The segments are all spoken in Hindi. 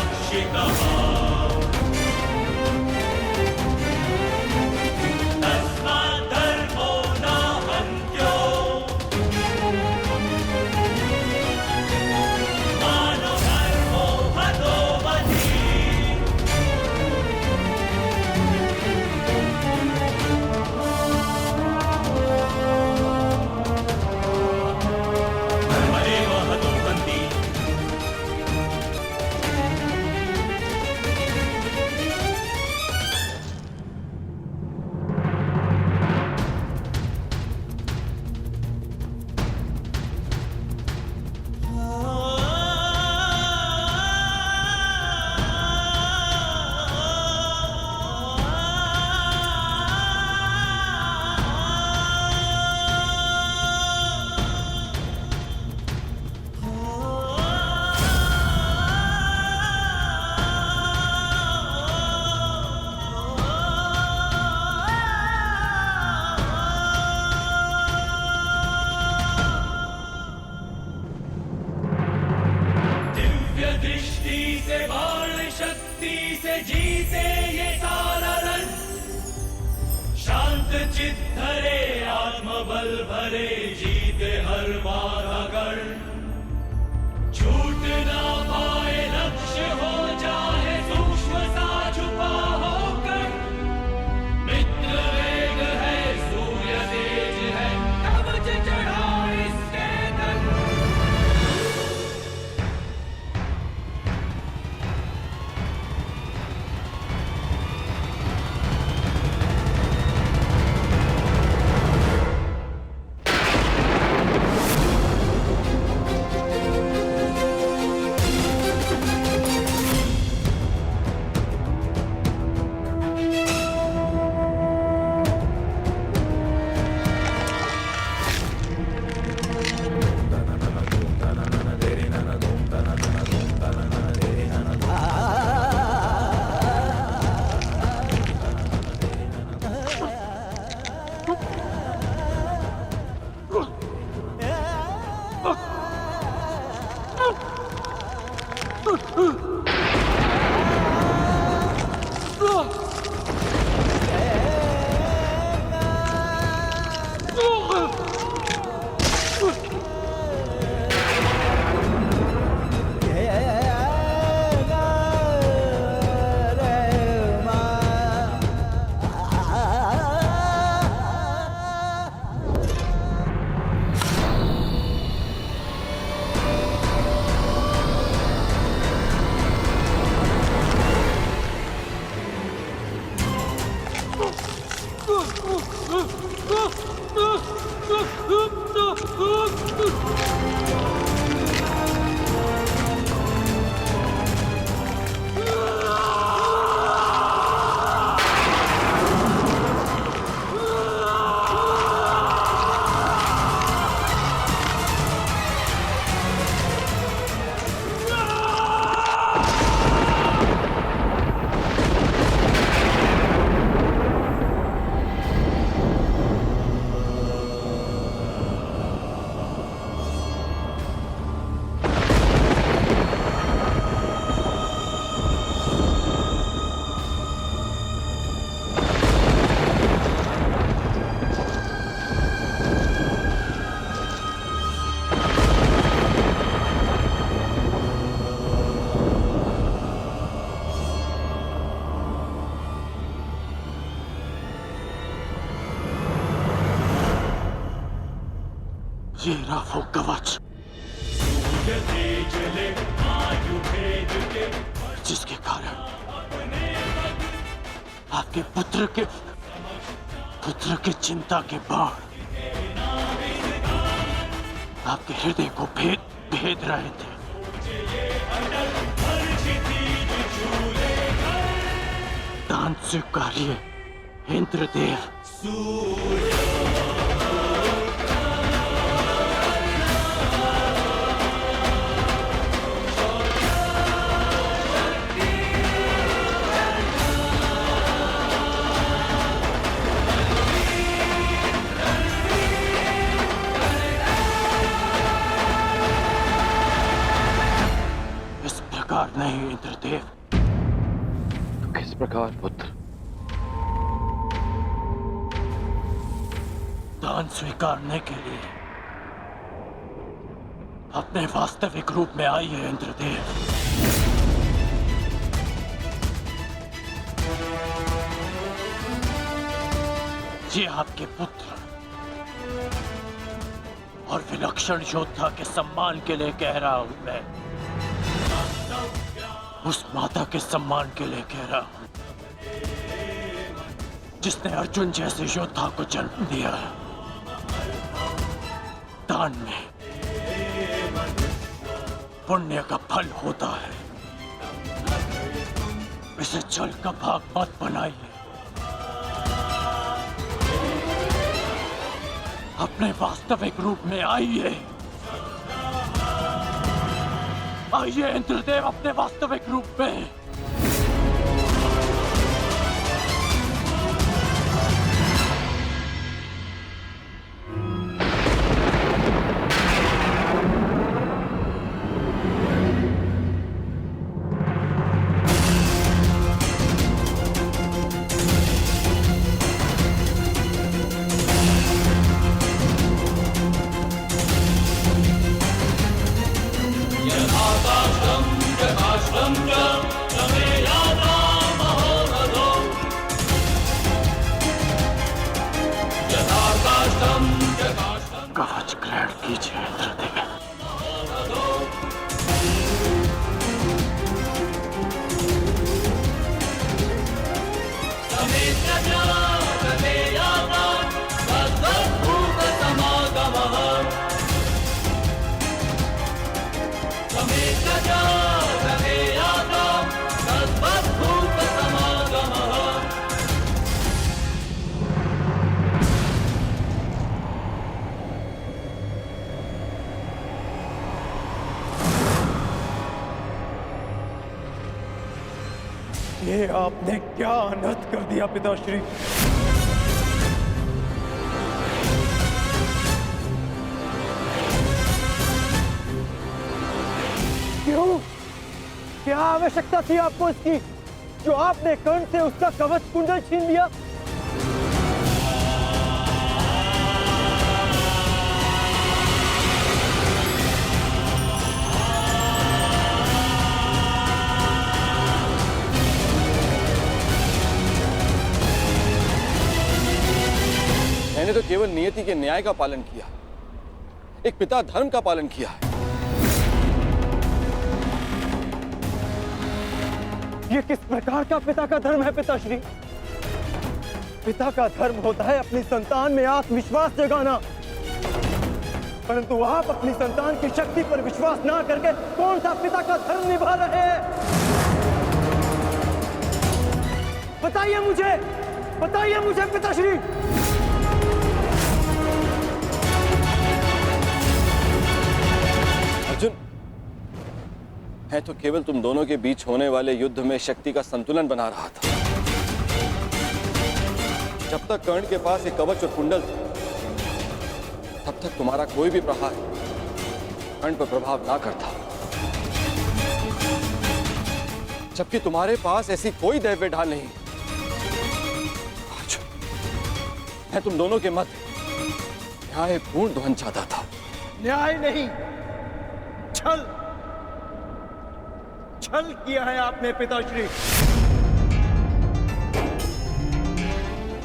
रक्षितः तस्मात् धर्मो न हन्त्यो मानो धर्मो हतो मति। धर्मदेव हतो हन्ति दिव्य दृष्टि से बाण शक्ति से जीते ये सारा रण। शांत चित धरे आत्मबल भरे जीते हर बाधा गण। छूट ना पाए लक्ष्य हो चाहे सूक्ष्म सा छुपा होकर। मित्र वेग है सूर्य तेज है कवच चढ़ा इसके तन। ये रहा वो कवच जिसके कारण आपके पुत्र के चिंता के बाण आपके हृदय को भेद रहे थे। दान स्वीकारिए इंद्रदेव। नहीं इंद्रदेव, तो किस प्रकार पुत्र दान स्वीकारने के लिए अपने वास्तविक रूप में आइए इंद्रदेव। ये आपके पुत्र और विलक्षण योद्धा के सम्मान के लिए कह रहा हूं मैं। उस माता के सम्मान के लिए कह रहा हूं जिसने अर्जुन जैसे योद्धा को जन्म दिया। दान में पुण्य का फल होता है। इसे जल का भाग मत बनाइए। अपने वास्तविक रूप में आइए। आइए इंद्रदेव अपने वास्तविक रूप में। कवच ग्रहण कीजिए इंद्रदेव। ये आपने क्या अनर्थ कर दिया पिताश्री। क्यों? क्या आवश्यकता थी आपको इसकी, जो आपने कर्ण से उसका कवच कुंडल छीन लिया? मैंने तो केवल नियति के न्याय का पालन किया, एक पिता धर्म का पालन किया है। ये किस प्रकार का पिता का धर्म है पिताश्री? पिता का धर्म होता है अपनी संतान में आत्मविश्वास जगाना, परंतु आप अपनी संतान की शक्ति पर विश्वास ना करके कौन सा पिता का धर्म निभा रहे हैं? बताइए मुझे पिताश्री। अर्जुन, मैं तो केवल तुम दोनों के बीच होने वाले युद्ध में शक्ति का संतुलन बना रहा था। जब तक कर्ण के पास एक कवच और कुंडल थे, तब तक तुम्हारा कोई भी प्रहार कर्ण पर प्रभाव ना करता। जबकि तुम्हारे पास ऐसी कोई दैव्य ढाल नहीं। अर्जुन, मैं तुम दोनों के मध्य न्यायपूर्ण ध्वनि चाहता था। न्याय नहीं, छल किया है आपने पिताश्री।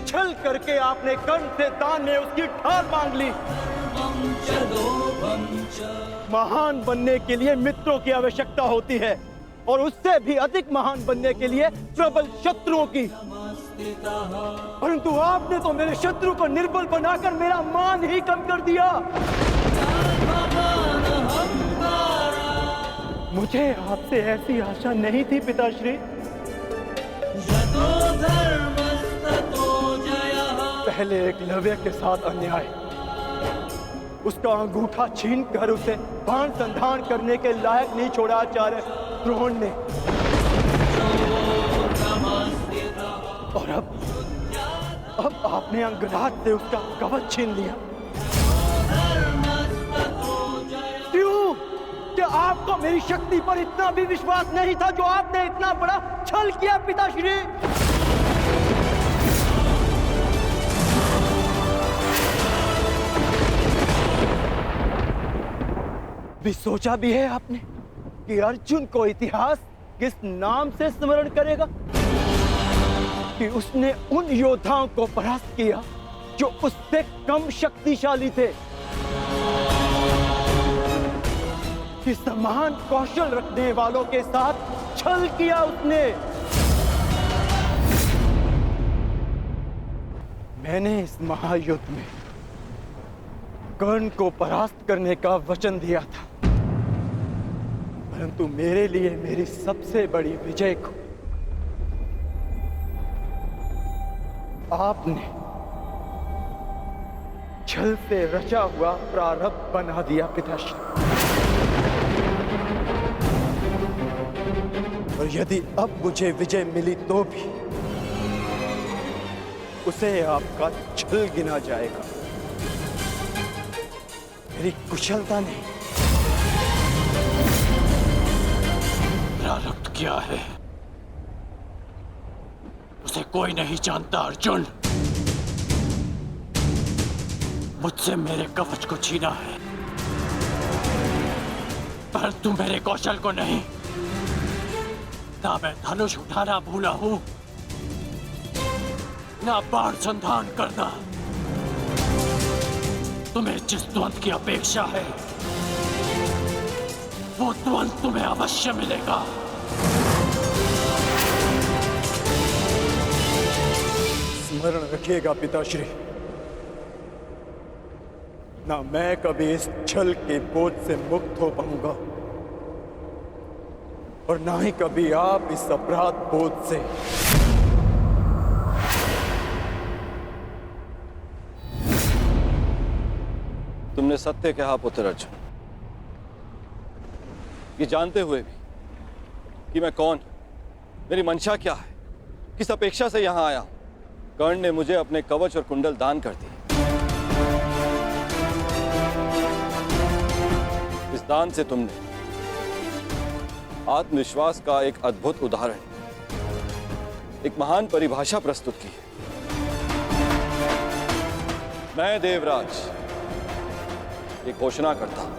छल करके आपने कर्ण से दान में उसकी ढाल मांग ली। महान बनने के लिए मित्रों की आवश्यकता होती है, और उससे भी अधिक महान बनने के लिए प्रबल शत्रुओं की। परंतु आपने तो मेरे शत्रु को निर्बल बनाकर मेरा मान ही कम कर दिया। मुझे आपसे ऐसी आशा नहीं थी पिताश्री। पहले एकलव्य के साथ अन्याय, उसका अंगूठा छीन कर उसे बाण संधान करने के लायक नहीं छोड़ा आचार्य द्रोण ने, और अब आपने अंगराज से उसका कवच छीन लिया। क्यों? क्या आपको मेरी शक्ति पर इतना भी विश्वास नहीं था जो आपने इतना बड़ा छल किया पिताश्री। भी सोचा भी है आपने कि अर्जुन को इतिहास किस नाम से स्मरण करेगा? कि उसने उन योद्धाओं को परास्त किया जो उससे कम शक्तिशाली थे, कि समान कौशल रखने वालों के साथ छल किया उसने। मैंने इस महायुद्ध में कर्ण को परास्त करने का वचन दिया था, परंतु मेरे लिए मेरी सबसे बड़ी विजय को आपने छल से रचा हुआ प्रारब्ध बना दिया पिताश्री। और यदि अब मुझे विजय मिली तो भी उसे आपका छल गिना जाएगा, मेरी कुशलता नहीं। प्रारब्ध क्या है उसे कोई नहीं जानता अर्जुन। मुझसे मेरे कवच को छीना है, परंतु मेरे कौशल को नहीं। ना मैं धनुष उठाना भूला हूं, ना बाण संधान करना। तुम्हें जिस द्वंद की अपेक्षा है वो द्वंद तुम्हें अवश्य मिलेगा। स्मरण रखिएगा पिताश्री, ना मैं कभी इस छल के बोझ से मुक्त हो पाऊंगा और ना ही कभी आप इस अपराध बोझ से। तुमने सत्य कहा पुत्र अर्जुन। ये जानते हुए भी कि मैं कौन, मेरी मंशा क्या है, किस अपेक्षा से यहां आया हूं, कर्ण ने मुझे अपने कवच और कुंडल दान कर दिए। इस दान से तुमने आत्मविश्वास का एक अद्भुत उदाहरण, एक महान परिभाषा प्रस्तुत की है। मैं देवराज ये घोषणा करता हूं,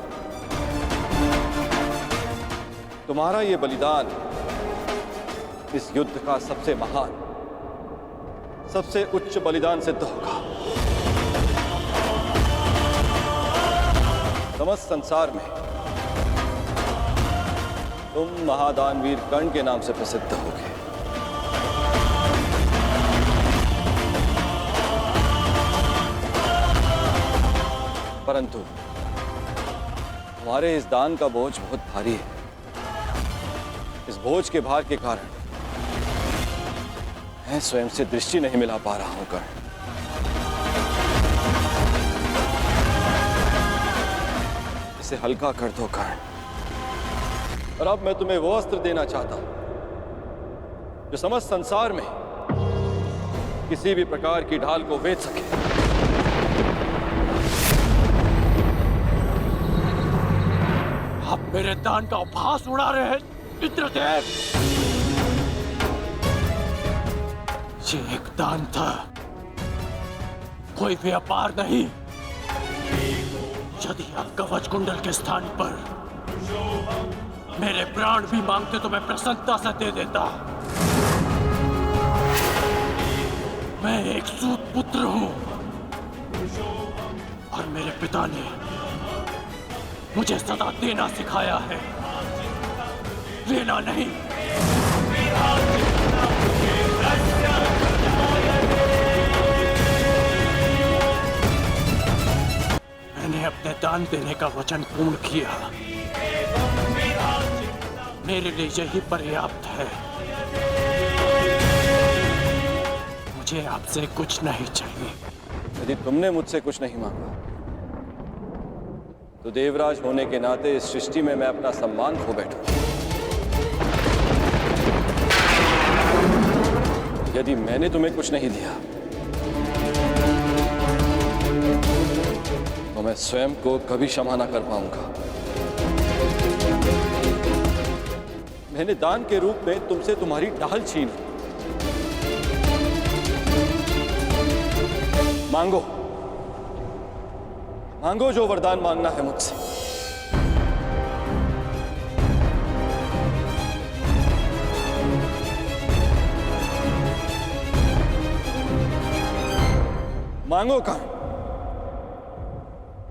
तुम्हारा ये बलिदान इस युद्ध का सबसे महान, सबसे उच्च बलिदान सिद्ध होगा। समस्त संसार में तुम महादानवीर कर्ण के नाम से प्रसिद्ध होगे। परंतु हमारे इस दान का बोझ बहुत भारी है। इस बोझ के भार के कारण मैं स्वयं से दृष्टि नहीं मिला पा रहा हूं कर्ण। इसे हल्का कर दो कर्ण। और अब मैं तुम्हें वो अस्त्र देना चाहता हूं जो समस्त संसार में किसी भी प्रकार की ढाल को वेध सके। आप मेरे दान का उपहास उड़ा रहे हैं इंद्रदेव। ये एक दान था, कोई व्यापार नहीं। यदि आप कवच कुंडल के स्थान पर मेरे प्राण भी मांगते तो मैं प्रसन्नता से दे देता। मैं एक सूत पुत्र हूं और मेरे पिता ने मुझे सदा देना सिखाया है, लेना नहीं। मैंने अपने दान देने का वचन पूर्ण किया, मेरे लिए यही पर्याप्त है। मुझे आपसे कुछ नहीं चाहिए। यदि तुमने मुझसे कुछ नहीं मांगा तो देवराज होने के नाते इस सृष्टि में मैं अपना सम्मान खो बैठूं। यदि मैंने तुम्हें कुछ नहीं दिया तो मैं स्वयं को कभी क्षमा न कर पाऊंगा। मैंने दान के रूप में तुमसे तुम्हारी ढाल छीन ली। मांगो, मांगो जो वरदान मांगना है मुझसे। मांगो कर्ण।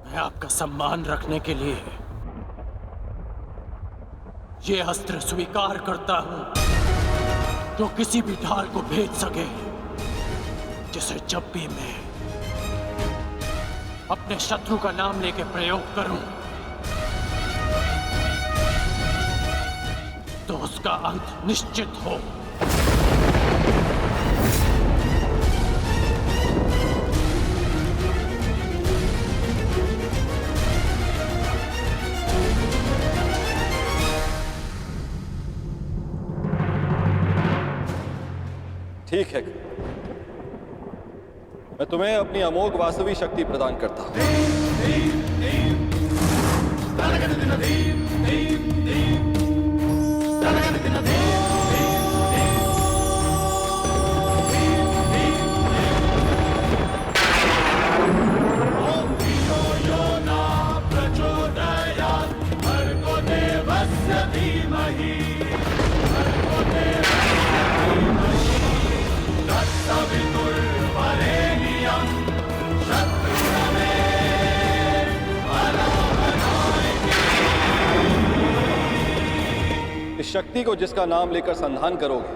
मैं आपका सम्मान रखने के लिए ये अस्त्र स्वीकार करता हूं जो किसी भी ढाल को भेद सके, जिसे जब भी मैं अपने शत्रु का नाम लेके प्रयोग करूं तो उसका अंत निश्चित हो। ठीक है, मैं तुम्हें अपनी अमोघ वास्तविक शक्ति प्रदान करता हूं। इस शक्ति को जिसका नाम लेकर संधान करोगे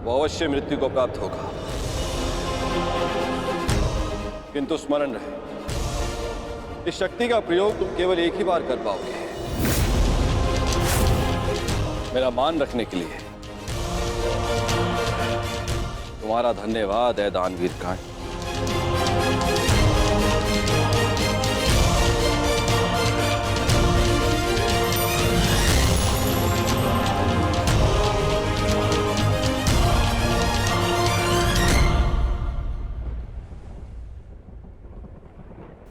वो अवश्य मृत्यु को प्राप्त होगा, किंतु स्मरण रहे इस शक्ति का प्रयोग तुम केवल एक ही बार कर पाओगे, मेरा मान रखने के लिए। तुम्हारा धन्यवाद है दानवीर कर्ण।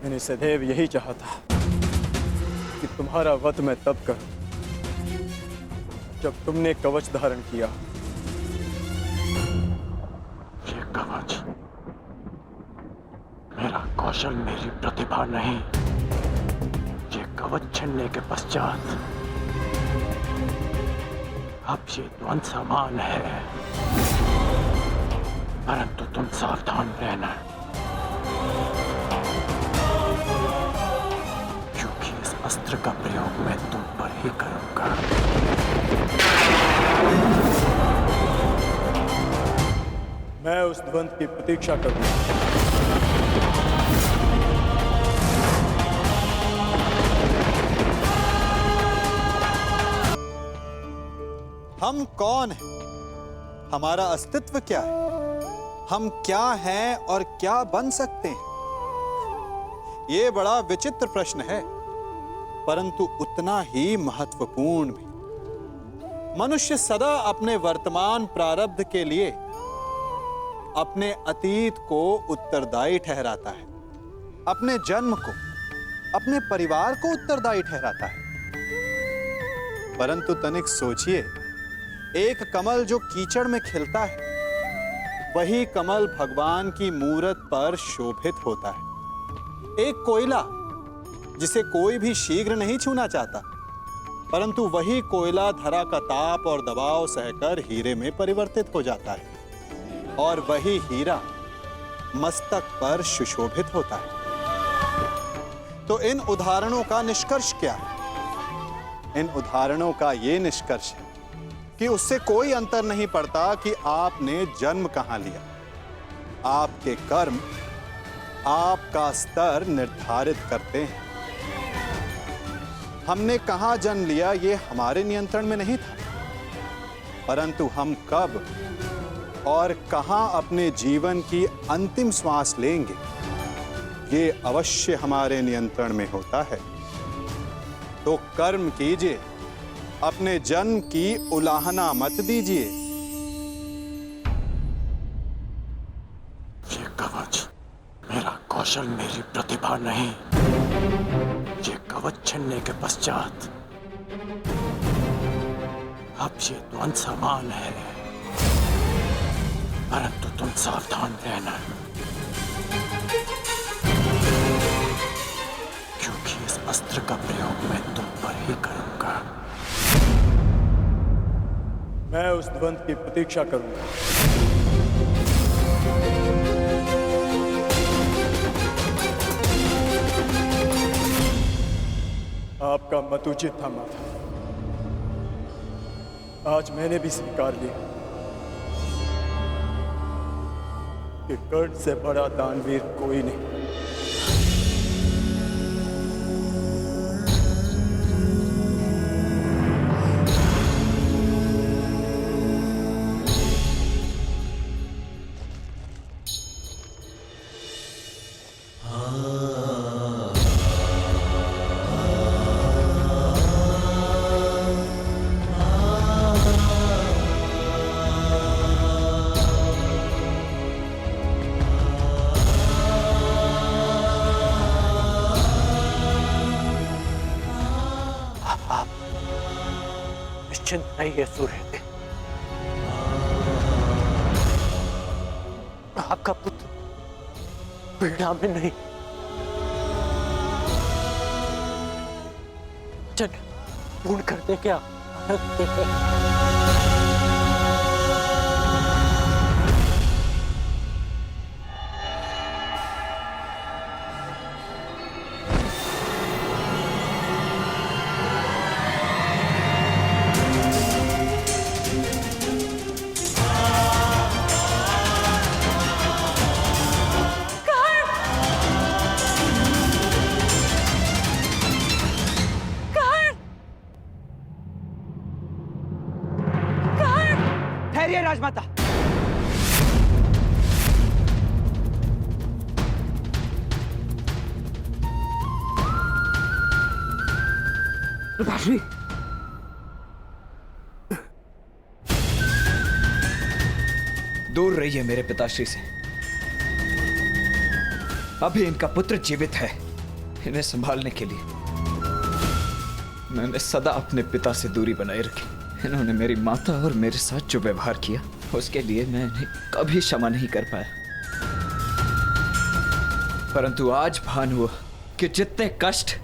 मैंने सदैव यही चाहा था कि तुम्हारा वध मैं तब करूं जब तुमने कवच धारण किया। ये कवच मेरा कौशल, मेरी प्रतिभा नहीं। ये कवच छीनने के पश्चात अब ये द्वंद समान है, परंतु तुम सावधान रहना, क्योंकि इस अस्त्र का प्रयोग मैं तुम पर ही करूंगा। मैं उस द्वंद की प्रतीक्षा करूंगा। हम कौन हैं? हमारा अस्तित्व क्या है? हम क्या हैं और क्या बन सकते हैं? ये बड़ा विचित्र प्रश्न है, परंतु उतना ही महत्वपूर्ण भी। मनुष्य सदा अपने वर्तमान प्रारब्ध के लिए अपने अतीत को उत्तरदायी ठहराता है, अपने जन्म को, अपने परिवार को उत्तरदायी ठहराता है। परंतु तनिक सोचिए, एक कमल जो कीचड़ में खिलता है, वही कमल भगवान की मूरत पर शोभित होता है। एक कोयला जिसे कोई भी शीघ्र नहीं छूना चाहता, परंतु वही कोयला धरा का ताप और दबाव सहकर हीरे में परिवर्तित हो जाता है, और वही हीरा मस्तक पर सुशोभित होता है। तो इन उदाहरणों का निष्कर्ष क्या है? इन उदाहरणों का यह निष्कर्ष है कि उससे कोई अंतर नहीं पड़ता कि आपने जन्म कहां लिया। आपके कर्म आपका स्तर निर्धारित करते हैं। हमने कहां जन्म लिया ये हमारे नियंत्रण में नहीं था, परंतु हम कब और कहां अपने जीवन की अंतिम श्वास लेंगे ये अवश्य हमारे नियंत्रण में होता है। तो कर्म कीजिए, अपने जन्म की उलाहना मत दीजिए। ये कवच मेरा कौशल, मेरी प्रतिभा नहीं। ये कवच छीनने के पश्चात अब ये द्वंद समान है, परंतु तुम सावधान रहना, क्योंकि इस अस्त्र का प्रयोग मैं तुम पर ही करूंगा। मैं उस द्वंद की प्रतीक्षा करूंगा। आपका मत उचित था माता। आज मैंने भी स्वीकार लिया कि कर्ण से बड़ा दानवीर कोई नहीं। निश्चिंत नहीं है सूर्य, आपका पुत्र पीड़ा में नहीं। चल पूर्ण कर दे क्या? ठहरिए राजमाता। पिताश्री, दूर रहिए मेरे पिताश्री से। अभी इनका पुत्र जीवित है। इन्हें संभालने के लिए मैंने सदा अपने पिता से दूरी बनाए रखी। इन्होंने मेरी माता और मेरे साथ जो व्यवहार किया, उसके लिए मैं इन्हें कभी क्षमा नहीं कर पाया। परंतु आज भान हुआ कि जितने कष्ट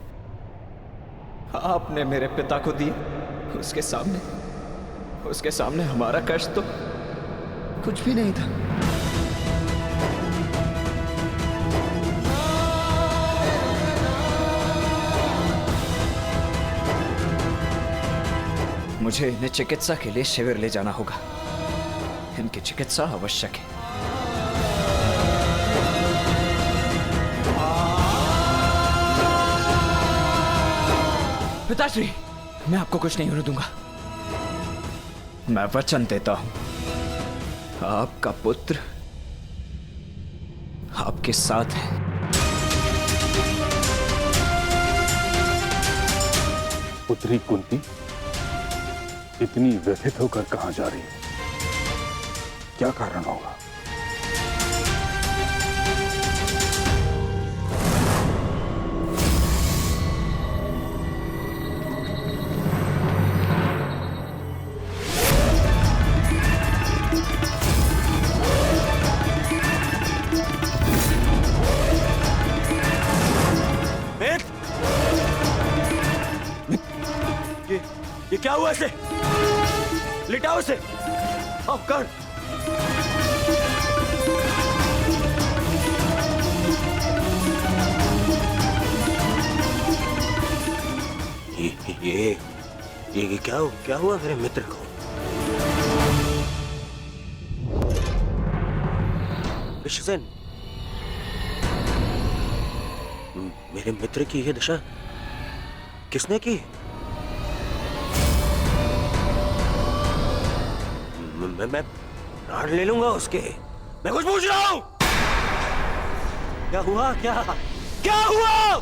आपने मेरे पिता को दिए, उसके सामने हमारा कष्ट तो कुछ भी नहीं था। मुझे इन्हें चिकित्सा के लिए शिविर ले जाना होगा। इनकी चिकित्सा आवश्यक है। पिताश्री, मैं आपको कुछ नहीं होने दूंगा। मैं वचन देता हूं, आपका पुत्र आपके साथ है। पुत्री कुंती इतनी व्यथित होकर कहां जा रही है? क्या कारण होगा? ये क्या हुआ इसे? लिटाओ इसे। आओ कर। ये क्या हुआ मेरे मित्र को? विश्वसेन, मेरे मित्र की यह दशा किसने की? मैं प्राण ले लूंगा उसके। मैं कुछ पूछ रहा हूं। क्या हुआ? क्या हुआ?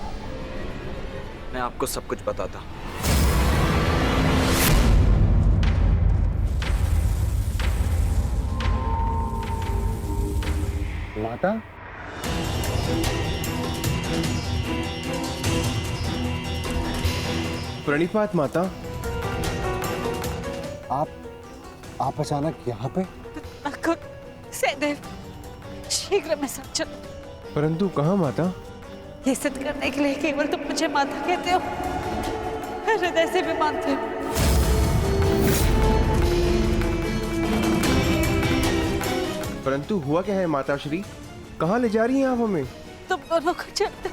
मैं आपको सब कुछ बताता हूं। माता, प्रणिपात माता। आप अचानक यहाँ पे? सहदेव, शीघ्र में सब चलो। परंतु कहाँ माता? ये सिद्ध करने के लिए केवल तुम मुझे माता कहते हो, हृदय से भी मानते हो। परंतु हुआ क्या है माता श्री? कहाँ ले जा रही हैं आप हमें? तुम दोनों को चलते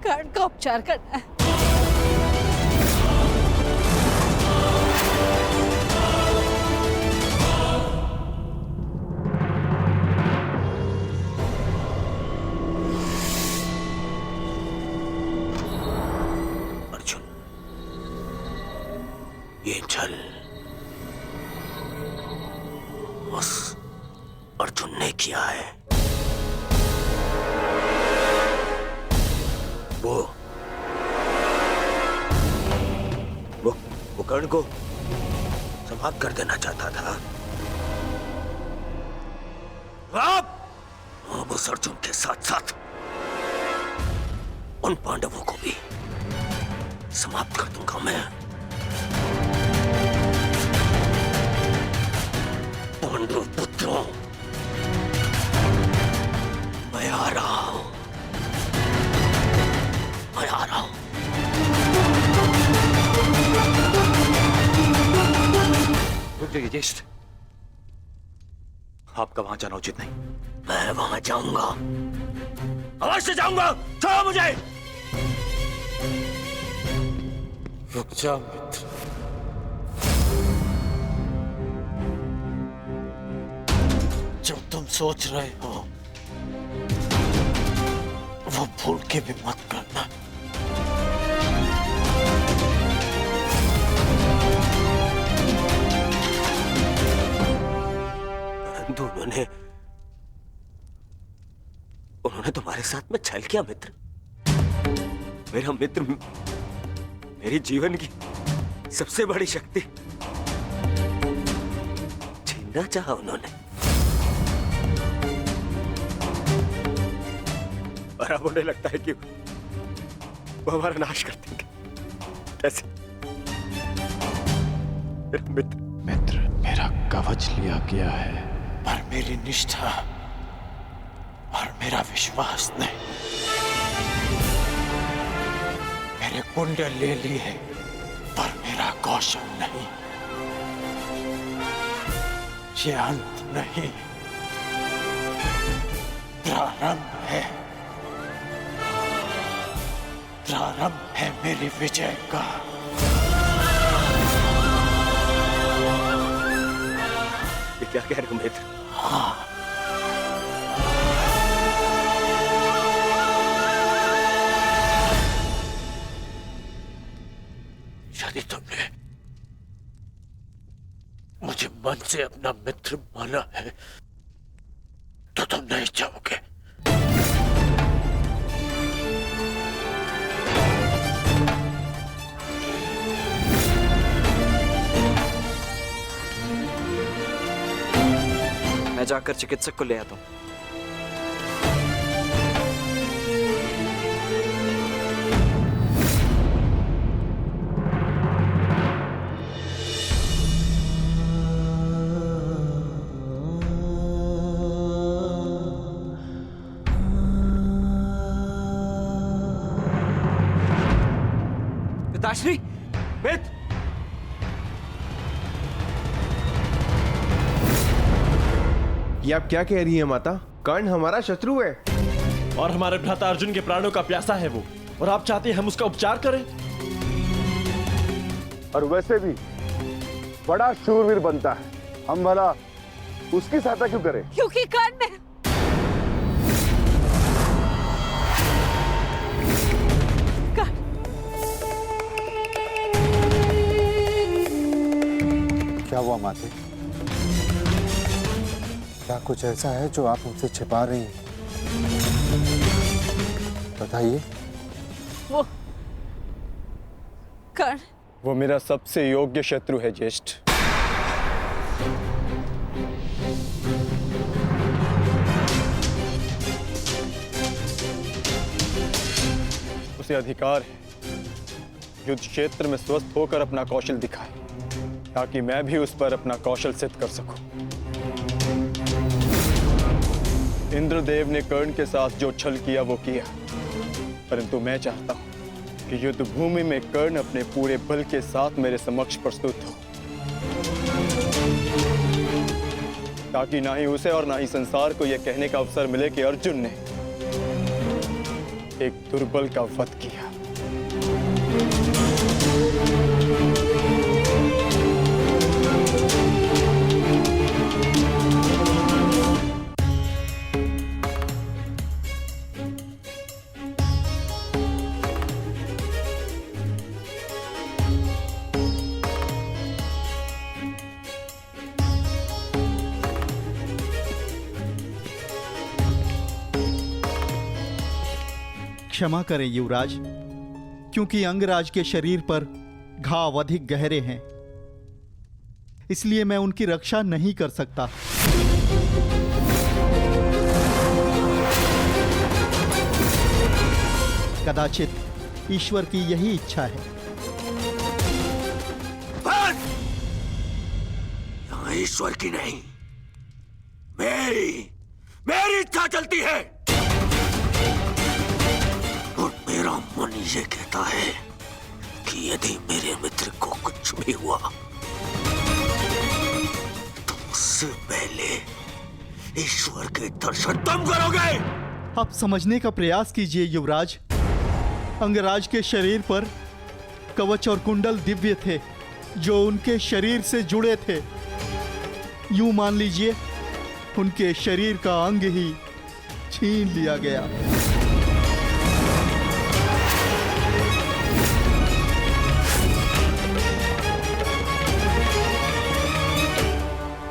कर्ण का उपचार करना है। अर्जुन, ये जल उस अर्जुन ने किया है। वो कर्ण को समाप्त कर देना चाहता था। अब उस अर्जुन के साथ साथ उन पांडवों को भी समाप्त कर दूंगा मैं। पांडव पुत्रों, मैं आ रहा हूं, मैं आ रहा हूं। रुक जाइए ज्येष्ठ, आपका वहां जाना उचित नहीं। मैं वहां जाऊंगा, अवश्य जाऊंगा, छोड़ो मुझे। रुक जा मित्र, जो तुम सोच रहे हो वो भूल के भी मत करना। परंतु उन्होंने तुम्हारे साथ में छल किया मित्र। मेरा मित्र मेरी जीवन की सबसे बड़ी शक्ति छीनना चाहा उन्होंने, और अब उन्हें लगता है कि वो हमारा नाश कर देंगे। कैसे? मेरा मित्र मेरा कवच लिया गया है, पर मेरी निष्ठा और मेरा विश्वास नहीं। मेरे कुंडल ले लिए पर मेरा कौशल नहीं। ये अंत नहीं, प्रारंभ है। प्रारंभ है मेरी विजय का। ये क्या कह रहे हो मित्र? हाँ, यदि तुमने मुझे मन से अपना मित्र माना है तो तुम नहीं चाहोगे। मैं जाकर चिकित्सक को ले आता हूं। पिताश्री, मित्र, ये आप क्या कह रही हैं माता? कर्ण हमारा शत्रु है और हमारे भ्राता अर्जुन के प्राणों का प्यासा है वो, और आप चाहते हैं हम उसका उपचार करें? और वैसे भी बड़ा शूरवीर बनता है, हम भला उसकी सहायता क्यों करें? क्योंकि कर्ण है। क्या हुआ माते? क्या कुछ ऐसा है जो आप हमसे छिपा रही हैं? बताइए। वो कर्ण, वो मेरा सबसे योग्य शत्रु है ज्येष्ठ। उसे अधिकार है युद्ध क्षेत्र में स्वस्थ होकर अपना कौशल दिखाए। ताकि मैं भी उस पर अपना कौशल सिद्ध कर सकूं। इंद्रदेव ने कर्ण के साथ जो छल किया वो किया, परंतु मैं चाहता हूं कि युद्ध भूमि में कर्ण अपने पूरे बल के साथ मेरे समक्ष प्रस्तुत हो, ताकि ना ही उसे और ना ही संसार को यह कहने का अवसर मिले कि अर्जुन ने एक दुर्बल का वध किया। क्षमा करें युवराज, क्योंकि अंगराज के शरीर पर घाव अधिक गहरे हैं, इसलिए मैं उनकी रक्षा नहीं कर सकता। कदाचित ईश्वर की यही इच्छा है। यहाँ ईश्वर की नहीं, मेरी इच्छा चलती है। और मेरा मन ये कहता है कि यदि मेरे मित्र को कुछ भी हुआ तो उससे पहले ईश्वर के दर्शन तुम करोगे। आप समझने का प्रयास कीजिए युवराज। अंगराज के शरीर पर कवच और कुंडल दिव्य थे जो उनके शरीर से जुड़े थे। यूं मान लीजिए उनके शरीर का अंग ही छीन लिया गया।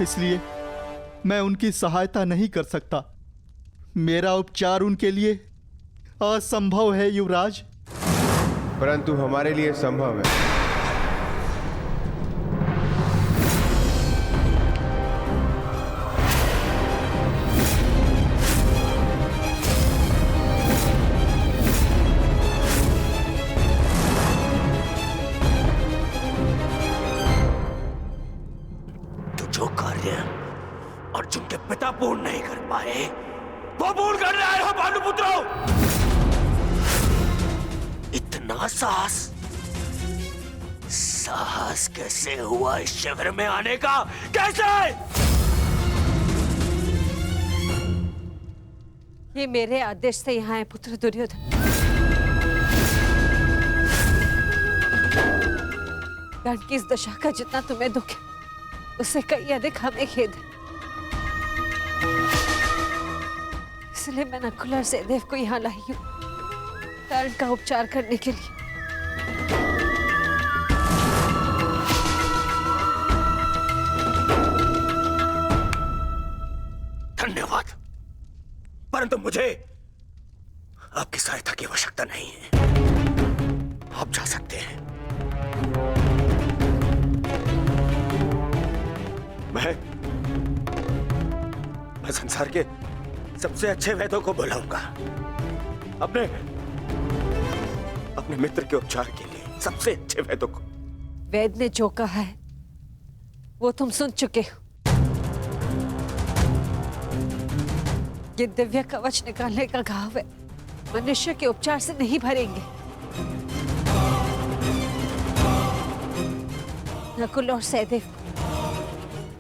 इसलिए मैं उनकी सहायता नहीं कर सकता। मेरा उपचार उनके लिए असंभव है युवराज। परंतु हमारे लिए संभव है। अर्जुन के पिता पूर्ण नहीं कर पाए, वो पूर्ण कर रहे हो भानुपुत्रों। इतना साहस कैसे हुआ इस शिविर में आने का? कैसे? ये मेरे आदेश से यहाँ है पुत्र दुर्योधन। कर्ण की इस दशा का जितना तुम्हें दुख है उससे कई अधिक हमें खेद है। इसलिए मैं नकुल और सहदेव को यहाँ लाई हूँ कर्ण का उपचार करने के लिए। धन्यवाद, परंतु मुझे आपकी सहायता की आवश्यकता नहीं है। आप जा सकते हैं। मैं संसार के सबसे अच्छे वैद्यों को बुलाऊंगा अपने मित्र के उपचार के लिए, सबसे अच्छे वैद्यों को। वैद्य ने जो कहा है वो तुम सुन चुके हो। ये दिव्य कवच निकालने का घाव है, मनुष्य के उपचार से नहीं भरेंगे। नकुल और सहदेव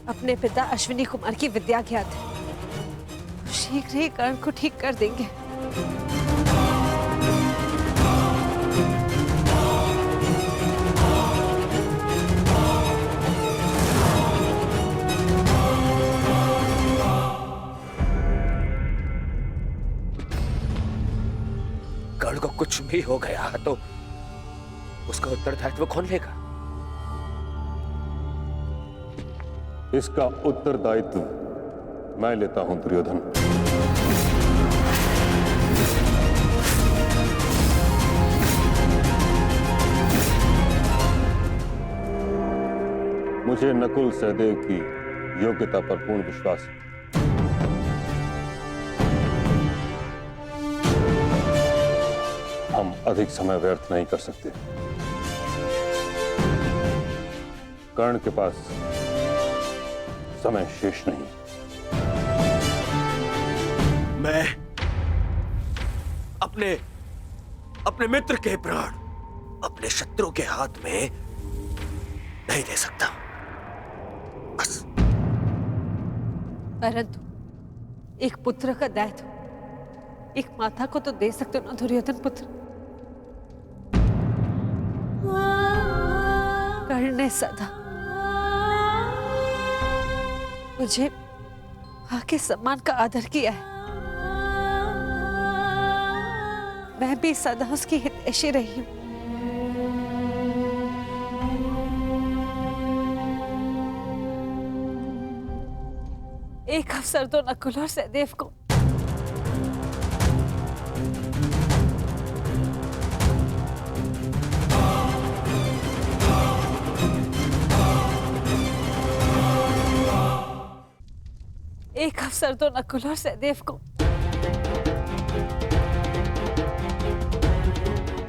अपने पिता अश्विनी कुमार की विद्या ज्ञात है, शीघ्र ही कर्ण को ठीक कर देंगे। कर्ण को कुछ भी हो गया तो उसका उत्तरदायित्व कौन लेगा? इसका उत्तरदायित्व मैं लेता हूं दुर्योधन। मुझे नकुल सहदेव की योग्यता पर पूर्ण विश्वास है। हम अधिक समय व्यर्थ नहीं कर सकते। कर्ण के पास समय शेष नहीं। मैं अपने मित्र के प्राण अपने शत्रु के हाथ में नहीं दे सकता, बस। परंतु एक पुत्र का दायित्व एक माता को तो दे सकते हो ना दुर्योधन पुत्र। कर्ण ने सदा मुझे मां के सम्मान का आदर किया है। मैं भी सदा उसकी हितैषी रही हूं। एक अवसर तो नकुल और सहदेव को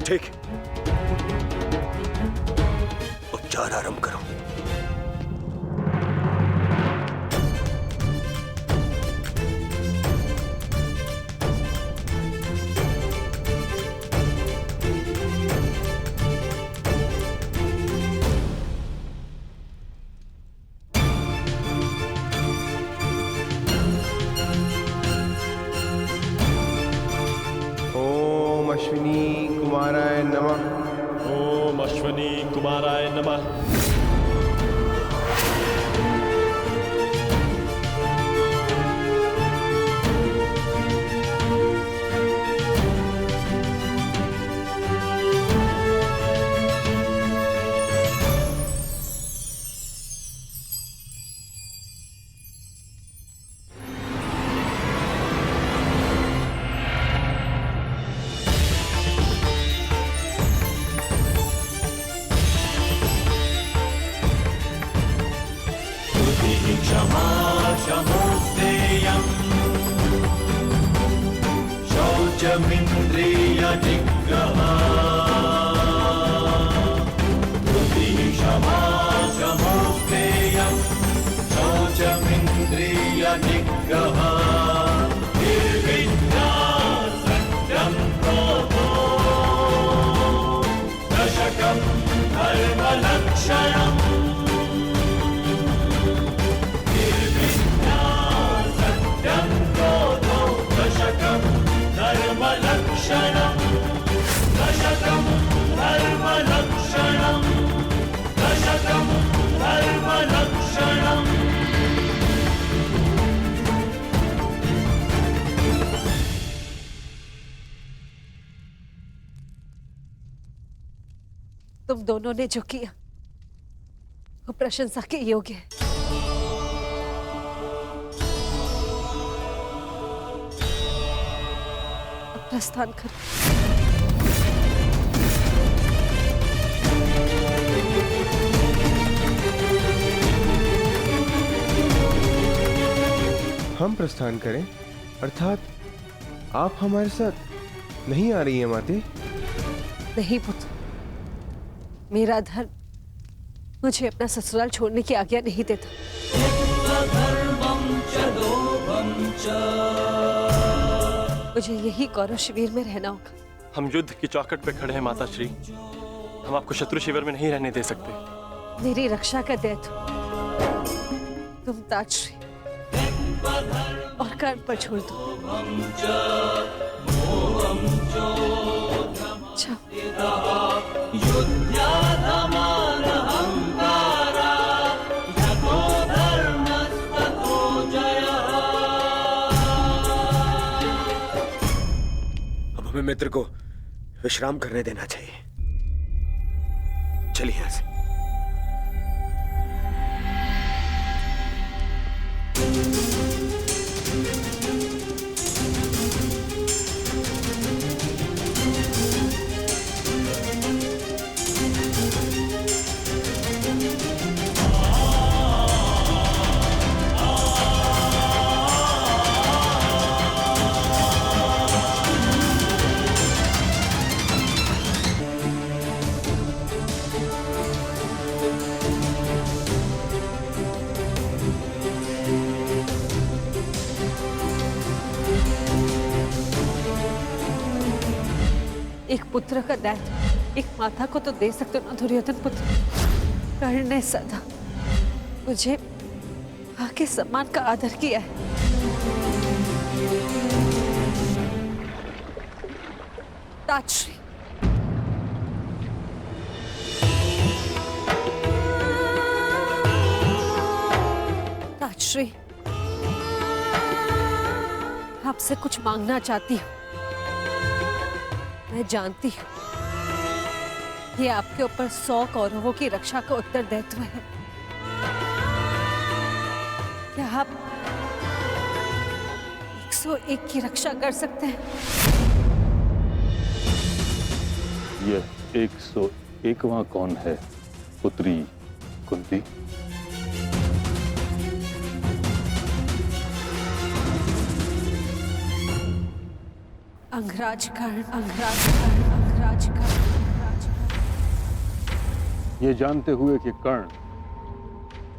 ठीक, उपचार आरंभ करो। ओम अश्विनी कुमाराय नमः। ओम अश्विनी कुमाराय नमः। तुम दोनों ने जो किया वो प्रशंसा के योग्य है। अब प्रस्थान करो। हम प्रस्थान करें, अर्थात आप हमारे साथ नहीं आ रही हैं माते? नहीं पुत्र, मेरा धर्म मुझे अपना ससुराल छोड़ने की आज्ञा नहीं देता। मुझे यही कौरव शिविर में रहना होगा। हम युद्ध की चौखट पे खड़े हैं माता श्री। हम आपको शत्रु शिविर में नहीं रहने दे सकते। मेरी रक्षा का दायित्व तुम ताजश्री और कर्ण पर छोड़ दो। अब हमें मित्र को विश्राम करने देना चाहिए। चलिए यहां से। एक पुत्र का दायित्व एक माता को तो दे सकते हो ना दुर्योधन पुत्र। कर्ण ने सदा मुझे मां के सम्मान का आदर किया है। ताजश्री, ताजश्री, आपसे कुछ मांगना चाहती हूँ। मैं जानती हूँ ये आपके ऊपर 100 कौरवों की रक्षा का उत्तरदायित्व है। क्या आप 101 की रक्षा कर सकते हैं? यह 101वां कौन है पुत्री कुंती? अंगराज कर्ण, अंगराज कर्ण, अंगराज कर्ण, अंगराज कर्ण। ये जानते हुए कि कर्ण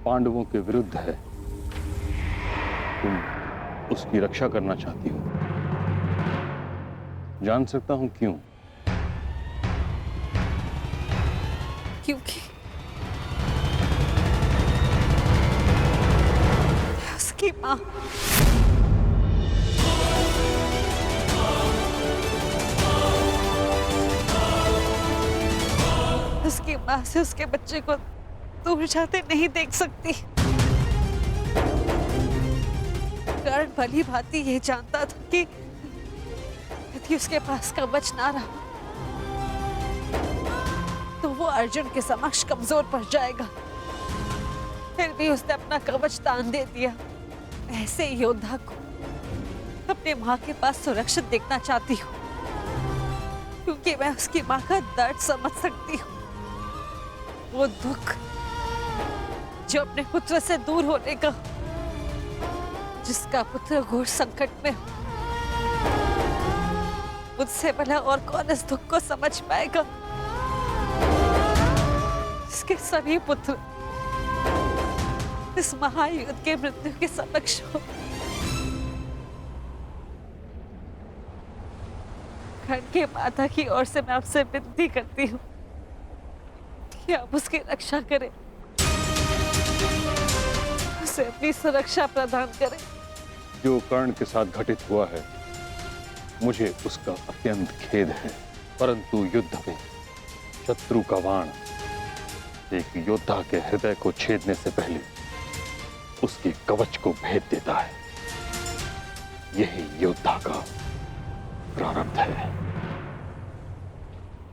पांडवों के विरुद्ध है, तुम उसकी रक्षा करना चाहती हो। जान सकता हूं क्यों? क्योंकि उसकी मां उसकी मां से उसके बच्चे को दूर जाते नहीं देख सकती। कर्ण भली भांति ये जानता था कि यदि उसके पास कवच ना रहा तो वो अर्जुन के समक्ष कमजोर पड़ जाएगा। फिर भी उसने अपना कवच दान दे दिया। ऐसे योद्धा को अपने मां के पास सुरक्षित देखना चाहती हूँ, क्योंकि मैं उसकी मां का दर्द समझ सकती हूँ। वो दुख जो अपने पुत्र से दूर होने का, जिसका पुत्र घोर संकट में हो, मुझसे भला और कौन इस दुख को समझ पाएगा? जिसके सभी पुत्र इस महायुद्ध के मृत्यु के समक्ष हो। कर्ण के माता की ओर से मैं आपसे विनती करती हूँ कि आप उसकी रक्षा करें, उसे अपनी सुरक्षा प्रदान करें। जो कर्ण के साथ घटित हुआ है, मुझे उसका अत्यंत खेद है, परंतु युद्ध में शत्रु का बाण एक योद्धा के हृदय को छेदने से पहले उसके कवच को भेद देता है। यही योद्धा का प्रारब्ध है।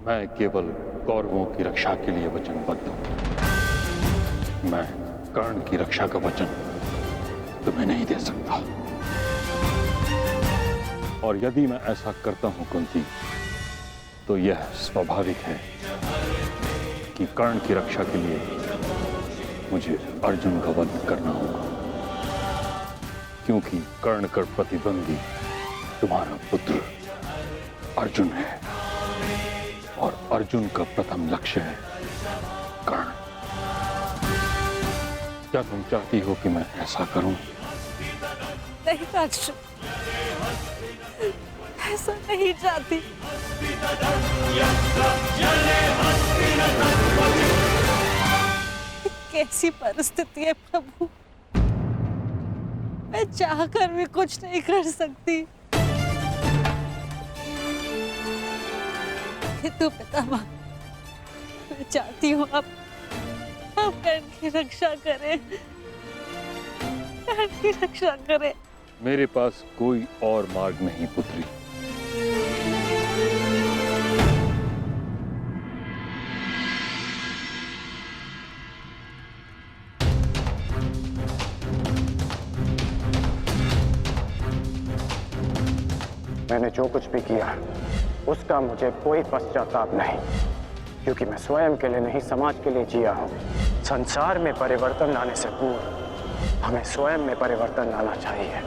मैं केवल कौरवों की रक्षा के लिए वचनबद्ध हूं। मैं कर्ण की रक्षा का वचन तुम्हें नहीं दे सकता। और यदि मैं ऐसा करता हूं कुंती, तो यह स्वाभाविक है कि कर्ण की रक्षा के लिए मुझे अर्जुन का वध करना होगा, क्योंकि कर्ण का प्रतिद्वंदी तुम्हारा पुत्र अर्जुन है, और अर्जुन का प्रथम लक्ष्य है कर्ण। क्या तुम चाहती हो कि मैं ऐसा करूं? नहीं ताजश्री, ऐसा नहीं चाहती। कैसी परिस्थिति है प्रभु, मैं चाहकर भी कुछ नहीं कर सकती। किंतु पितामह, मैं चाहती हूँ आप कर्ण की रक्षा करें, कर्ण की रक्षा करें। मेरे पास कोई और मार्ग नहीं पुत्री। मैंने जो कुछ भी किया उसका मुझे कोई पश्चाताप नहीं, क्योंकि मैं स्वयं के लिए नहीं समाज के लिए जिया हूं। संसार में परिवर्तन लाने से पूर्व हमें स्वयं में परिवर्तन लाना चाहिए,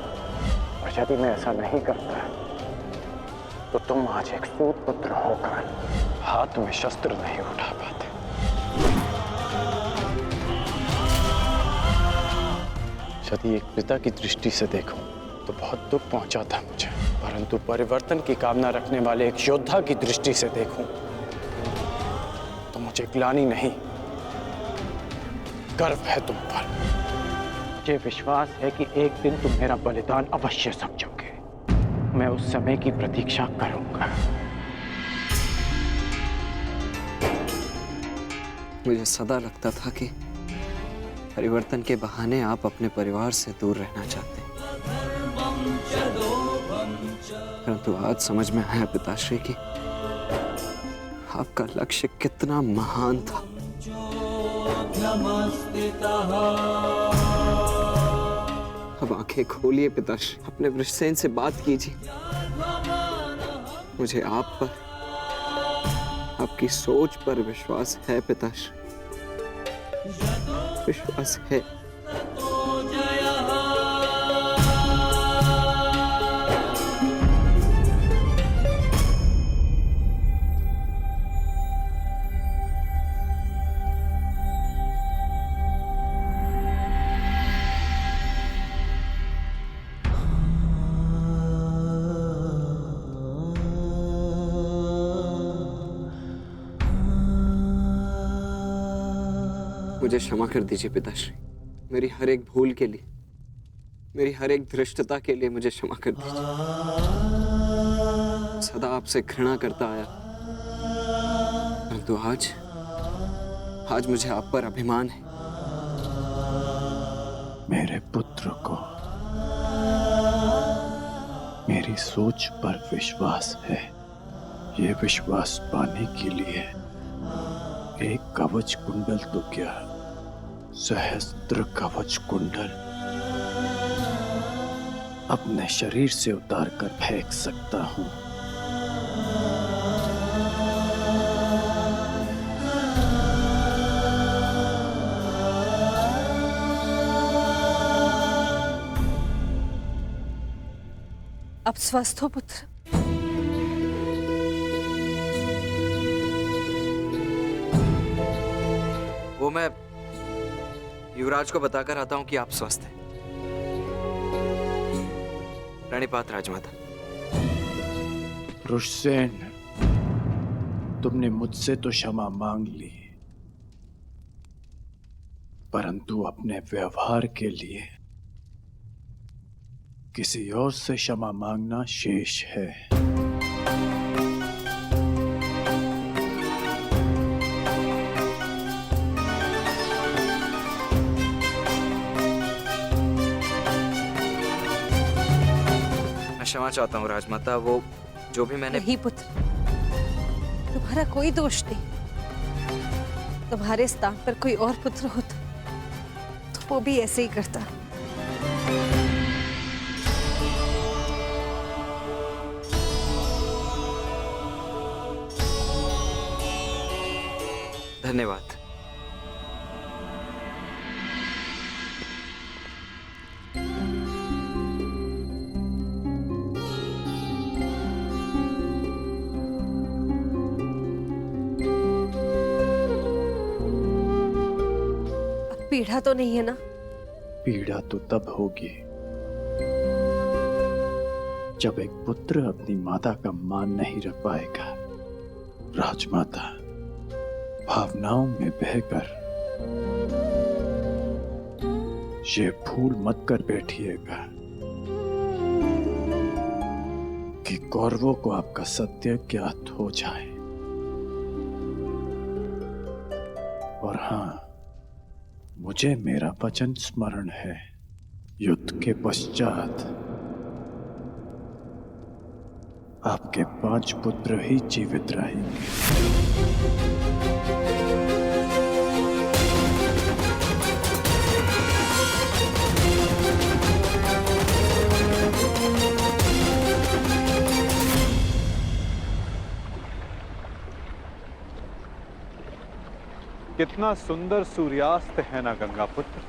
और यदि मैं ऐसा नहीं करता तो तुम आज एक सूत पुत्र होकर हाथ में शस्त्र नहीं उठा पाते। यदि एक पिता की दृष्टि से देखूं तो बहुत दुख पहुंचा था मुझे। परंतु परिवर्तन की कामना रखने वाले एक योद्धा की दृष्टि से देखूं तो मुझे ग्लानि नहीं, गर्व है तुम पर। मुझे विश्वास है कि एक दिन तुम मेरा बलिदान अवश्य समझोगे। मैं उस समय की प्रतीक्षा करूंगा। मुझे सदा लगता था कि परिवर्तन के बहाने आप अपने परिवार से दूर रहना चाहते हैं, परंतु आज समझ में आया पिताश्री कि आपका लक्ष्य कितना महान था। अब आंखें खोलिए पिताश्री, अपने वृषसेन से बात कीजिए। मुझे आप पर, आपकी सोच पर विश्वास है पिताश्री, विश्वास है। मुझे क्षमा कर दीजिए पिताश्री, मेरी हर एक भूल के लिए, मेरी हर एक धृष्टता के लिए मुझे क्षमा कर दीजिए। सदा आपसे घृणा करता आया, परंतु आज मुझे आप पर अभिमान है। मेरे पुत्र को मेरी सोच पर विश्वास है। ये विश्वास पाने के लिए एक कवच कुंडल तो क्या, सहस्त्र कवच कुंडल अपने शरीर से उतार कर फेंक सकता हूं। अब स्वस्थ हो पुत्र? वो मैं युवराज को बताकर आता हूं कि आप स्वस्थ हैं। प्रणिपात राजमाता। वृषसेन, तुमने मुझसे तो क्षमा मांग ली, परंतु अपने व्यवहार के लिए किसी और से क्षमा मांगना शेष है। क्षमा चाहता हूँ राजमाता, वो जो भी मैंने। नहीं पुत्र, तुम्हारा कोई दोष नहीं। तुम्हारे स्थान पर कोई और पुत्र होता तो वो भी ऐसे ही करता। धन्यवाद। पीड़ा तो नहीं है ना? पीड़ा तो तब होगी जब एक पुत्र अपनी माता का मान नहीं रख पाएगा। राजमाता, भावनाओं में बहकर ये भूल मत कर बैठिएगा कि कौरवों को आपका सत्य ज्ञात हो जाए। और हाँ, मुझे मेरा वचन स्मरण है, युद्ध के पश्चात आपके 5 पुत्र ही जीवित रहेंगे। कितना सुंदर सूर्यास्त है ना गंगा पुत्र।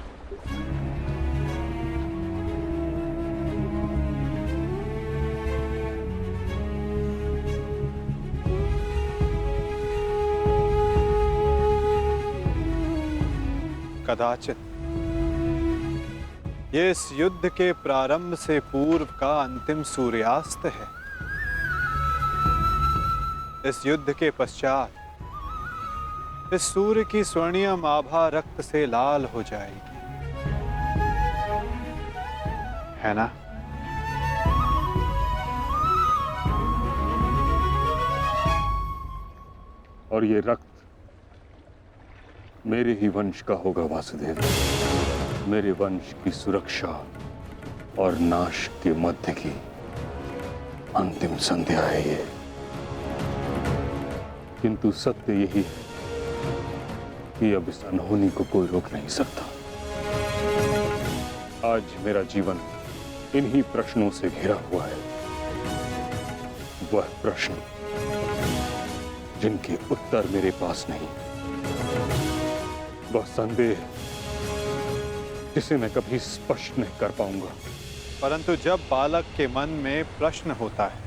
कदाचित ये इस युद्ध के प्रारंभ से पूर्व का अंतिम सूर्यास्त है। इस युद्ध के पश्चात इस सूर्य की स्वर्णिम आभा रक्त से लाल हो जाएगी, है ना? और ये रक्त मेरे ही वंश का होगा वासुदेव। मेरे वंश की सुरक्षा और नाश के मध्य की अंतिम संध्या है ये। किंतु सत्य यही है कि अब इस अनहोनी को कोई रोक नहीं सकता। आज मेरा जीवन इन्हीं प्रश्नों से घिरा हुआ है। वह प्रश्न जिनके उत्तर मेरे पास नहीं, वह संदेह जिसे मैं कभी स्पष्ट नहीं कर पाऊंगा। परंतु जब बालक के मन में प्रश्न होता है,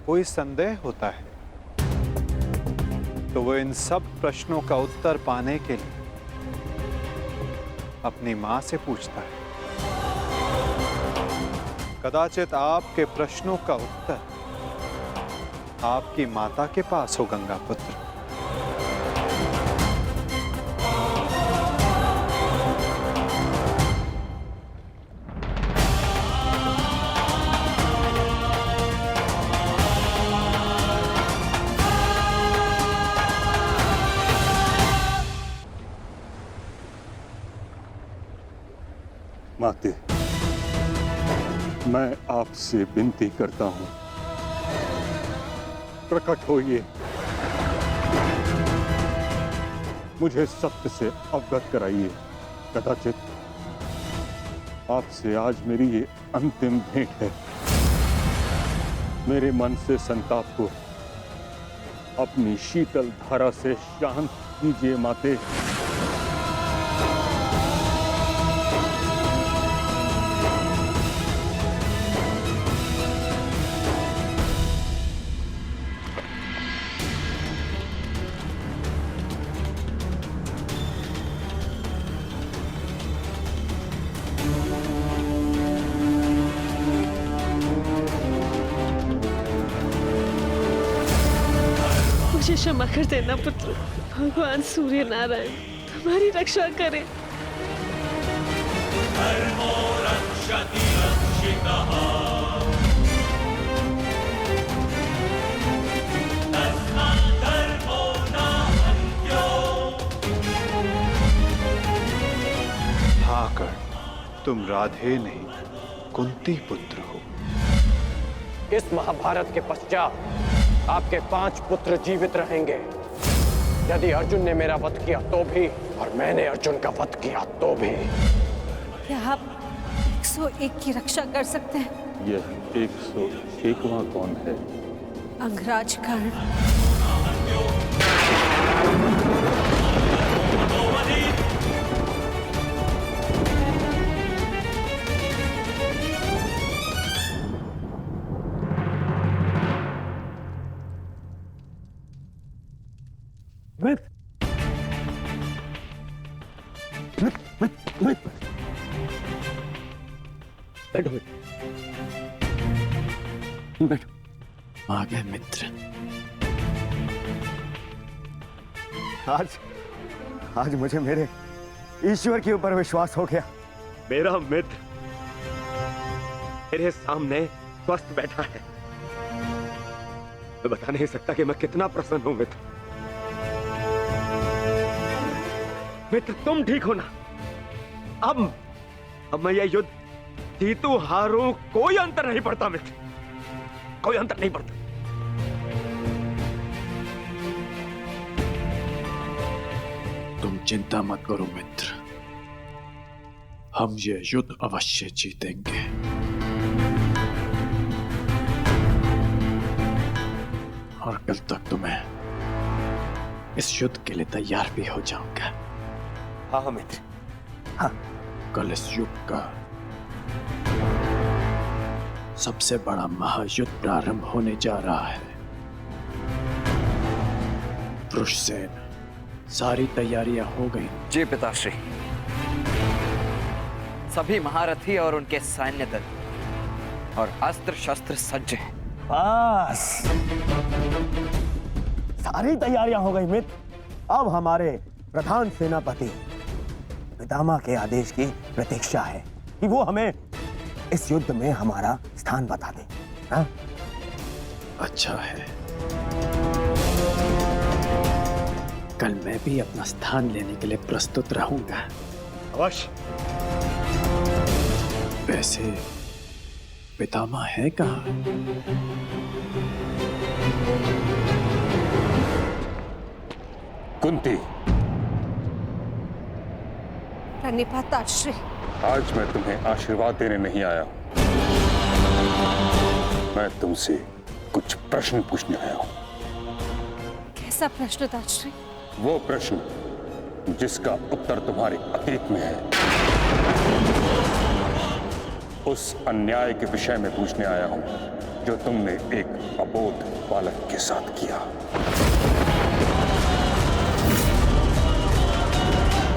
कोई संदेह होता है, तो वो इन सब प्रश्नों का उत्तर पाने के लिए अपनी मां से पूछता है। कदाचित आपके प्रश्नों का उत्तर आपकी माता के पास हो, गंगा पुत्र। माते, मैं आपसे विनती करता हूं, प्रकट होइए, मुझे सत्य से अवगत कराइए। कदाचित आपसे आज मेरी ये अंतिम भेंट है। मेरे मन से संताप को अपनी शीतल धारा से शांत कीजिए माते। मुझे क्षमा कर देना पुत्र। भगवान सूर्य नारायण तुम्हारी रक्षा करें। हाँ कर्ण, तुम राधे नहीं कुंती पुत्र हो। इस महाभारत के पश्चात आपके 5 पुत्र जीवित रहेंगे। यदि अर्जुन ने मेरा वध किया तो भी, और मैंने अर्जुन का वध किया तो भी। क्या आप 101 की रक्षा कर सकते हैं? यह 101वां कौन है? अंगराज कर्ण। बैठो। आ गए मित्र। आज मुझे मेरे ईश्वर के ऊपर विश्वास हो गया। मेरा मित्र मेरे सामने स्वस्थ बैठा है। मैं बता नहीं सकता कि मैं कितना प्रसन्न हूं मित्र। मित्र तुम ठीक हो ना? अब मैं यह युद्ध जीतू हारू कोई अंतर नहीं पड़ता मित्र, कोई अंतर नहीं पड़ता। तुम चिंता मत करो मित्र, हम ये युद्ध अवश्य जीतेंगे। और कल तक तुम्हें इस युद्ध के लिए तैयार भी हो जाऊंगा। हाँ मित्र, हाँ। कल इस युद्ध का सबसे बड़ा महायुद्ध प्रारंभ होने जा रहा है। वृषसेन, सारी तैयारियां हो गई? जी पिताश्री। सभी महारथी और उनके सैन्य दल और अस्त्र शस्त्र सज्ज हैं। बस सारी तैयारियां हो गई मित्र। अब हमारे प्रधान सेनापति पितामह के आदेश की प्रतीक्षा है कि वो हमें इस युद्ध में हमारा स्थान बता दे। हाँ? अच्छा है, कल मैं भी अपना स्थान लेने के लिए प्रस्तुत रहूंगा। अवश्य। वैसे पितामह है कहाँ? कुंती, प्रणिपात ताश्री। आज मैं तुम्हें आशीर्वाद देने नहीं आया हूं। मैं तुमसे कुछ प्रश्न पूछने आया हूं। कैसा प्रश्न ताश्री? वो प्रश्न जिसका उत्तर तुम्हारे अतीत में है। उस अन्याय के विषय में पूछने आया हूं जो तुमने एक अबोध बालक के साथ किया।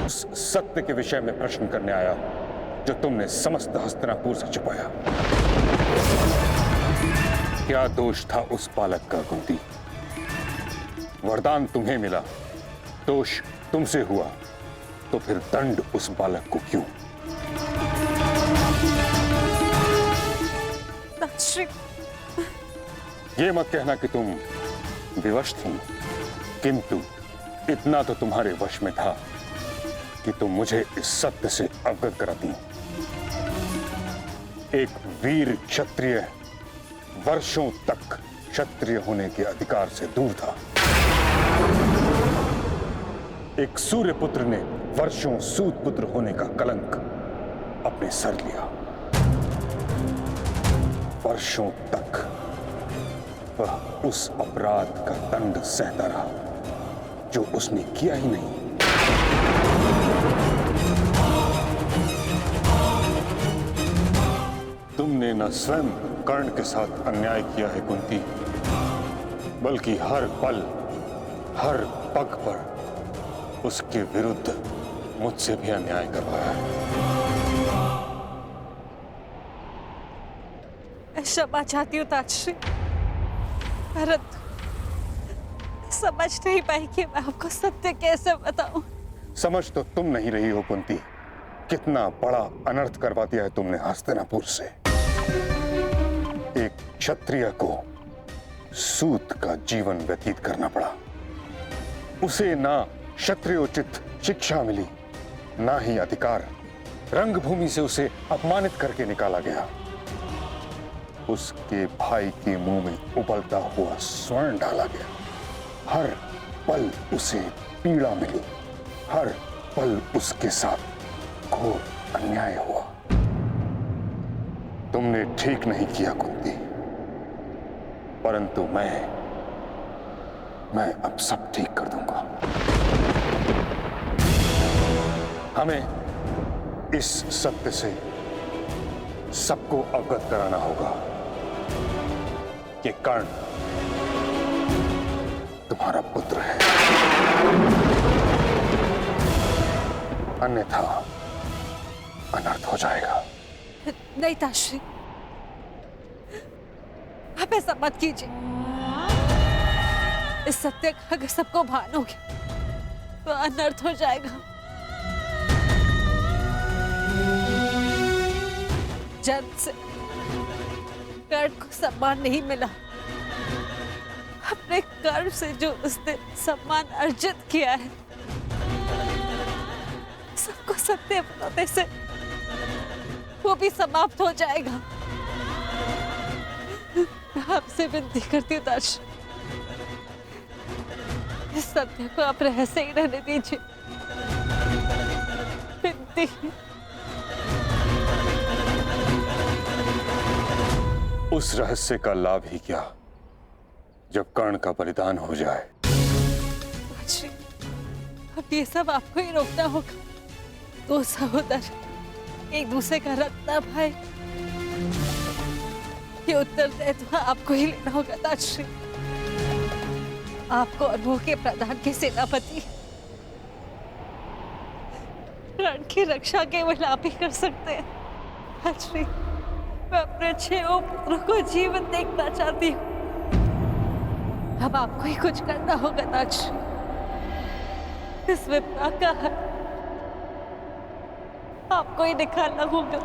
उस सत्य के विषय में प्रश्न करने आया हूं जो तुमने समस्त हस्तिनापुर से छुपाया। क्या दोष था उस बालक का कुंती? वरदान तुम्हें मिला, दोष तुमसे हुआ, तो फिर दंड उस बालक को क्यों? ये मत कहना कि तुम विवश थी, किंतु इतना तो तुम्हारे वश में था कि तुम मुझे इस सत्य से अवगत कराती। एक वीर क्षत्रिय वर्षों तक क्षत्रिय होने के अधिकार से दूर था। एक सूर्य पुत्र ने वर्षों सूत पुत्र होने का कलंक अपने सर लिया। वर्षों तक वह उस अपराध का दंड सहता रहा जो उसने किया ही नहीं। तुमने न स्वयं कर्ण के साथ अन्याय किया है कुंती, बल्कि हर पल हर पग पर उसके विरुद्ध मुझसे भी अन्याय करवाया है। मैं क्षमा चाहती हूँ ताजश्री, परंतु समझ नहीं पाई कि मैं आपको सत्य कैसे बताऊं। समझ तो तुम नहीं रही हो कुंती, कितना बड़ा अनर्थ करवा दिया है तुमने हस्तिनापुर से। एक क्षत्रिय को सूत का जीवन व्यतीत करना पड़ा। उसे ना क्षत्रियोचित शिक्षा मिली, ना ही अधिकार। रंगभूमि से उसे अपमानित करके निकाला गया। उसके भाई के मुंह में उबलता हुआ स्वर्ण डाला गया। हर पल उसे पीड़ा मिली, हर पल उसके साथ घोर अन्याय हुआ। तुमने ठीक नहीं किया कुंती, परंतु मैं अब सब ठीक कर दूंगा। हमें इस सत्य से सबको अवगत कराना होगा कि कर्ण तुम्हारा पुत्र है, अन्यथा अनर्थ हो जाएगा। नहीं ताजश्री, आप ऐसा मत कीजिए। इस सत्य का अगर सबको भान हो गया तो अनर्थ हो जाएगा। जन्म से कर्ण को सम्मान नहीं मिला। अपने कर्म से जो उसने सम्मान अर्जित किया है, सबको सत्य बताने से वो भी समाप्त हो जाएगा। मैं आपसे विनती करती हूँ ताजश्री, इस सत्य को आप रहस्य ही रहने दीजिए। विनती। उस रहस्य का लाभ ही क्या जब कर्ण का बलिदान हो जाए। ताजश्री, अब ये सब आपको ही रोकना होगा। दो सहोदर एक दूसरे का रक्त ना भाई, ये उत्तरदायित्व आपको ही लेना होगा ताजश्री। आपको अनुभव के प्रधान के सेनापति रण उसकी रक्षा केवल आप ही कर सकते हैं। ताजश्री, मैं अपने 6 पुत्रों को जीवित देखना चाहती हूँ। अब आपको ही कुछ करना होगा ताजश्री। इस विपदा का हल आपको ही निकालना होगा।